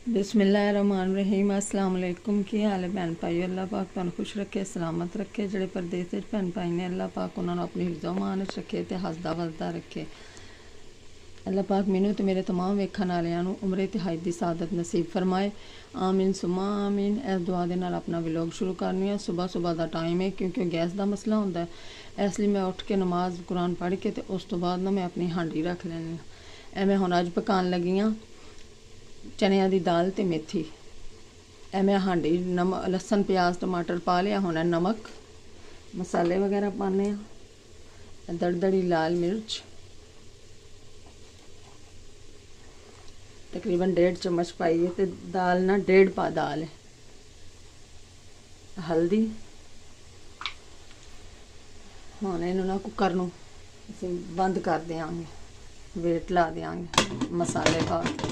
बिस्मिल्लाहिर्रहमानिर्रहीम। अस्सलाम वालेकुम। की हाल है भैन भाई? अल्लाह पाक तुहानू खुश रखे, सलामत रखे। जेड़े परदेस विच भैन भाई ने अल्लाह पाक उन्होंने अपनी हिफ्ज़ो मान च रखे ते हसदा वसदा रखे। अल्लाह पाक मैनू ते मेरे तमाम वेखण वालियां नू उम्रे ते हज दी सादत नसीब फरमाए। आमीन सुमा आमीन। इस दुआ दे नाल अपना व्लॉग शुरू करनी है। सुबह सुबह का टाइम है क्योंकि गैस का मसला होंदा है, इसलिए मैं उठ के नमाज कुरान पढ़ के ते उस तो बाद ना मैं अपनी हांडी रख लैनी। ए मैं हुण अज पकान लगी हाँ चनिया की दाल ते मेथी। ए मैं हांडी लसन प्याज टमाटर पा लिया। हुण नमक मसाले वगैरह पाने, दड़दड़ी लाल मिर्च तकरीबन 1.5 चम्मच पाई है। तो दाल ना 1.5 पा दाल है। हल्दी हुण इनू ना कुकर नू असीं बंद कर देंगे, वेट ला देंगे मसाले पा के।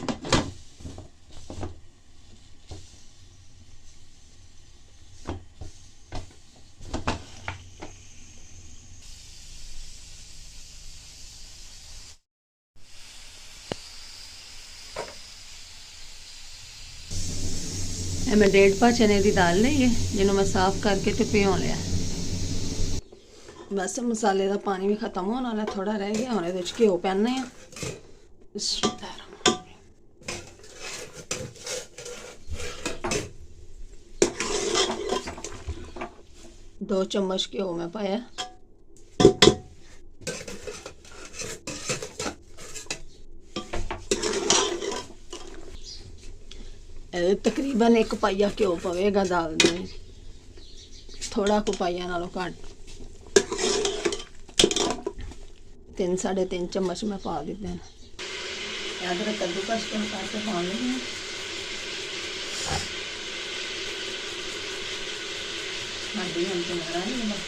मैं 1.5 पा चने की दाल ली है, जिन्हों मैं साफ करके तो भिगो लिया। बस मसाले का पानी भी खत्म होने वाला, थोड़ा रह गया। हम ये घ्यो पाने हैं। 2 चम्मच घ्यो मैं पाया। तकरीबन 1 पाइया घ्यो पवेगा दाल में, थोड़ा को पाइया नालों घट। 3 साढ़े 3 चम्मच मैं पा दिते हैं। अदरक कद्दूकस करके पा लेंगे। हांडी हम तो लगा नहीं बस।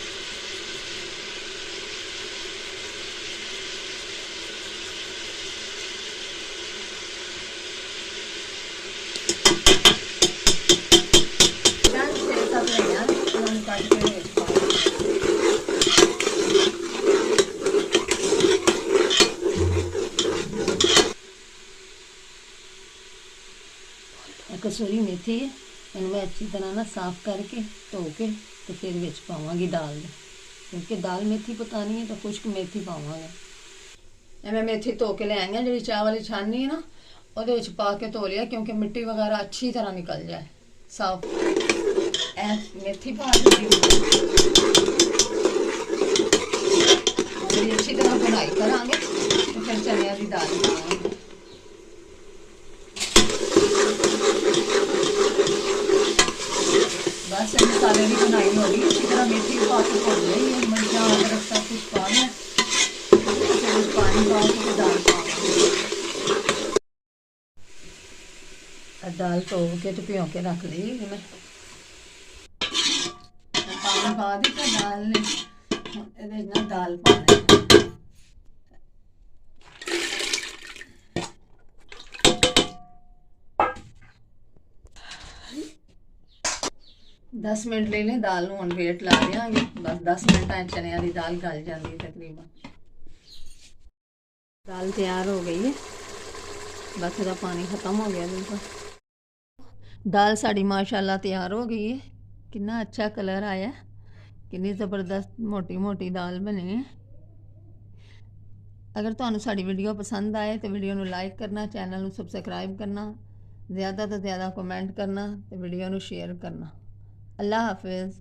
कसूरी मेथी है, इन्हें मैं अच्छी तरह ना साफ करके धो के तो फिर विच पावांगी दाल में, क्योंकि दाल मेथी पकानी है तो खुश्क मेथी पावांगे। मैं मेथी धो के ले आई हाँ, जी चाह वाली छानी है ना वो पा के धो लिया, क्योंकि मिट्टी वगैरह अच्छी तरह निकल जाए साफ। मेथी पा दी, अच्छी तरह बुनाई करांगे तो फिर चनिया की दाल पावांगे। बस मसाले की बुनाई हो रही है, अच्छी तरह मेथी पा के भुन रही है। मिर्चा अदरक सब कुछ पा लिया, फिर पानी पा के दाल पा दाल धो के तो भिगो के रख ली मैं। पानी पा दिता दाल ने, ये ना दाल पाना है। 10 मिनट ले लें दाल हूँ, वेट ला देंगे। बस 10 मिनट चनिया की दाल गल जाती है तकरीबन। दाल तैयार हो गई है, बस इसका पानी ख़त्म हो गया बिल्कुल। दाल साड़ी माशाल्लाह तैयार हो गई है। कितना अच्छा कलर आया, कितनी ज़बरदस्त मोटी मोटी दाल बनी है। अगर तुहानू साड़ी वीडियो पसंद आए तो वीडियो को लाइक करना, चैनल को सबसक्राइब करना, ज़्यादा तो ज़्यादा कमेंट करना तो वीडियो को शेयर करना। अल्लाह हाफिज़।